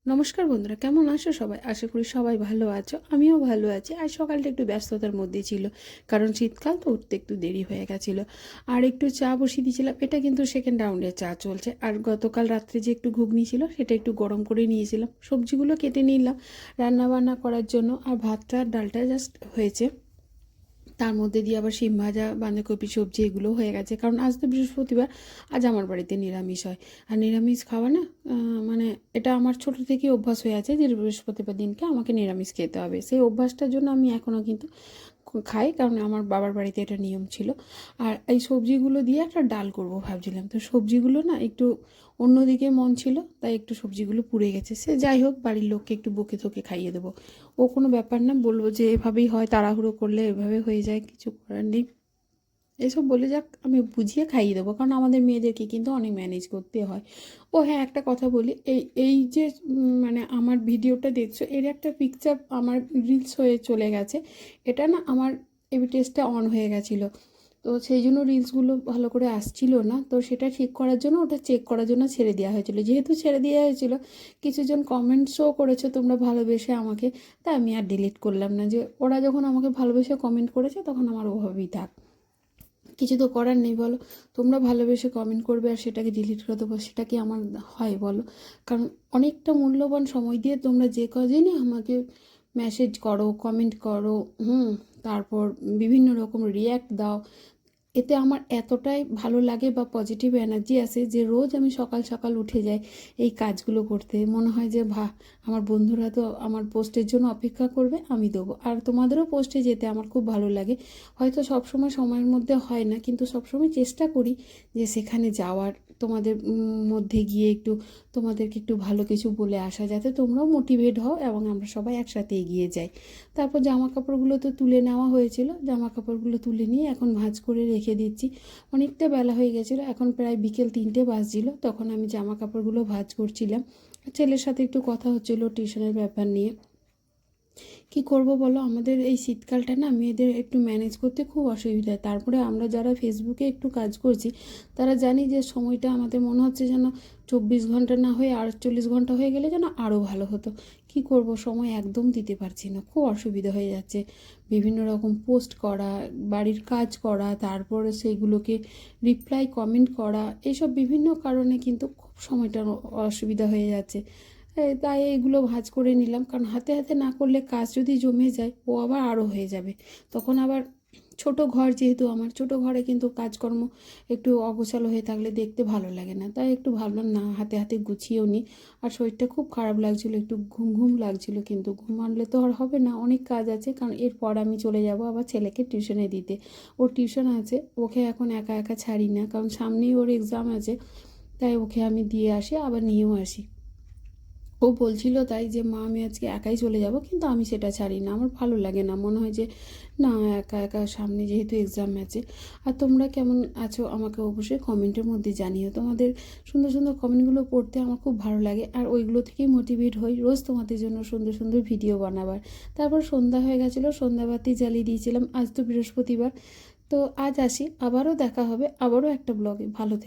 নমস্কার বন্ধুরা, কেমন আছো সবাই? আশা করি সবাই ভালো আছো, আমিও ভালো আছি। আর সকালটা একটু ব্যস্ততার মধ্যে ছিল, কারণ শীতকাল তো উঠতে একটু দেরি হয়ে গেছিলো। আর একটু চা বসিয়ে দিয়েছিলাম, এটা কিন্তু সেকেন্ড রাউন্ডের চা চলছে। আর গতকাল রাত্রে যে একটু ঘুগনি ছিল সেটা একটু গরম করে নিয়েছিলাম, সবজিগুলো কেটে নিলাম রান্না বান্না করার জন্য। আর ভাতটা আর ডালটা জাস্ট হয়েছে, তার মধ্যে দিয়ে আবার শিম ভাজা, বাঁধাকপি সবজি এগুলো হয়ে গেছে, কারণ আজ তো বৃহস্পতিবার। আজ আমার বাড়িতে নিরামিষ হয়। আর নিরামিষ খাওয়া না, মানে এটা আমার ছোট থেকেই অভ্যাস হয়ে আছে যে বৃহস্পতিবার দিনকে আমাকে নিরামিষ খেতে হবে। সেই অভ্যাসটার জন্য আমি এখনও কিন্তু খাই, কারণ আমার বাবার বাড়িতে এটা নিয়ম ছিল। আর এই সবজিগুলো দিয়ে একটা ডাল করব ভাবছিলাম, তো সবজিগুলো না একটু অন্যদিকে মন ছিল, তাই একটু সবজিগুলো পুড়ে গেছে। সে যাই হোক, বাড়ির লোককে একটু বকে তোকে খাইয়ে দেবো, ও কোনো ব্যাপার না। বলবো যে এভাবেই হয়, তাড়াহুড়ো করলে এভাবে হয়ে যায়, কিছু করার নেই। এসব বলে যাক, আমি বুঝিয়ে খাইয়ে দেবো, কারণ আমাদের মেয়েদেরকে কিন্তু অনেক ম্যানেজ করতে হয়। ও হ্যাঁ, একটা কথা বলি, এই এই যে মানে আমার ভিডিওটা দেখছো, এর একটা পিকচার আমার রিলস হয়ে চলে গেছে। এটা না আমার এবি টেস্টটা অন হয়ে গেছিলো, তো সেই জন্য রিলসগুলো ভালো করে আসছিল না। তো সেটা ঠিক করার জন্য, ওটা চেক করার জন্য ছেড়ে দেওয়া হয়েছিল। যেহেতু ছেড়ে দেওয়া হয়েছিল, কিছুজন কমেন্টসও করেছে তোমরা ভালোবেসে আমাকে, তাই আমি আর ডিলিট করলাম না। যে ওরা যখন আমাকে ভালোবেসে কমেন্ট করেছে, তখন আমার ওভাবেই থাক, কিছু তো করার নেই বলো। তোমরা ভালোবেসে কমেন্ট করবে আর সেটাকে ডিলিট করে দেবো, সেটা কি আমার হয় বলো? কারণ অনেকটা মূল্যবান সময় দিয়ে তোমরা যে কদিনই আমাকে মেসেজ করো, কমেন্ট করো, তারপর বিভিন্ন রকম রিয়্যাক্ট দাও, এতে আমার এতটাই ভালো লাগে বা পজিটিভ এনার্জি আসে যে রোজ আমি সকাল সকাল উঠে যাই এই কাজগুলো করতে। মনে হয় যে আমার বন্ধুরা তো আমার পোস্টের জন্য অপেক্ষা করবে, আমি দেবো। আর তোমাদেরও পোস্টে যেতে আমার খুব ভালো লাগে। হয়তো সবসময় সময়ের মধ্যে হয় না, কিন্তু সবসময় চেষ্টা করি যে সেখানে যাওয়ার, তোমাদের মধ্যে গিয়ে একটু তোমাদেরকে একটু ভালো কিছু বলে আসা, যাতে তোমরাও মোটিভেট হও এবং আমরা সবাই একসাথে এগিয়ে যাই। তারপর জামা কাপড়গুলো তো তুলে নেওয়া হয়েছিল, জামা কাপড়গুলো তুলে নিয়ে এখন ভাঁজ করে রেখে দিচ্ছি। অনেকটা বেলা হয়ে গেছিলো, এখন প্রায় বিকেল 3টে বাজছিল, তখন আমি জামা কাপড়গুলো ভাঁজ করছিলাম। ছেলের সাথে একটু কথা হচ্ছিলো টিউশনের ব্যাপার নিয়ে। কি করব বলো, আমাদের এই শীতকালটা না মেয়েদের একটু ম্যানেজ করতে খুব অসুবিধা হয়। তারপরে আমরা যারা ফেসবুকে একটু কাজ করছি, তারা জানি যে সময়টা আমাদের মনে হচ্ছে যেন 24 ঘন্টা না হয়ে 48 ঘন্টা হয়ে গেলে যেন আরও ভালো হতো। কি করব, সময় একদম দিতে পারছি না, খুব অসুবিধা হয়ে যাচ্ছে। বিভিন্ন রকম পোস্ট করা, বাড়ির কাজ করা, তারপরে সেইগুলোকে রিপ্লাই কমেন্ট করা, এইসব বিভিন্ন কারণে কিন্তু খুব সময়টা অসুবিধা হয়ে যাচ্ছে। তাই এগুলো ভাঁজ করে নিলাম, কারণ হাতে হাতে না করলে কাজ যদি জমে যায়, ও আবার আরও হয়ে যাবে। তখন আবার ছোট ঘর, যেহেতু আমার ছোট ঘরে কিন্তু কাজকর্ম একটু অগোছালো হয়ে থাকলে দেখতে ভালো লাগে না, তাই একটু ভাবলাম না, হাতে হাতে গুছিয়েও নিই। আর শরীরটা খুব খারাপ লাগছিলো, একটু ঘুম ঘুম লাগছিলো, কিন্তু ঘুম আনলে তো আর হবে না, অনেক কাজ আছে। কারণ এরপর আমি চলে যাব আবার ছেলেকে টিউশনে দিতে। ওর টিউশন আছে, ওকে এখন একা একা ছাড়ি না, কারণ সামনেই ওর এক্সাম আছে। তাই ওকে আমি দিয়ে আসি, আবার নিয়েও আসি। ও বলছিল তাই যে মা আমি আজকে একাই চলে যাব, কিন্তু আমি সেটা ছাড়ি না, আমার ভালো লাগে না, মনে হয় যে না, একা একা সামনে যেহেতু এক্সাম আছে। আর তোমরা কেমন আছো আমাকে অবশ্যই কমেন্টের মধ্যে জানিও। তোমাদের সুন্দর সুন্দর কমেন্টগুলো পড়তে আমার খুব ভালো লাগে, আর ওইগুলো থেকেই মোটিভেট হই রোজ তোমাদের জন্য সুন্দর সুন্দর ভিডিও বানাবার। তারপর সন্ধ্যা হয়ে গেছিলো, সন্ধ্যাবাতি জ্বালিয়ে দিয়েছিলাম। আজ তো বৃহস্পতিবার। তো আজ আসি, আবারও দেখা হবে, আবারও একটা ব্লগে। ভালো থেকো।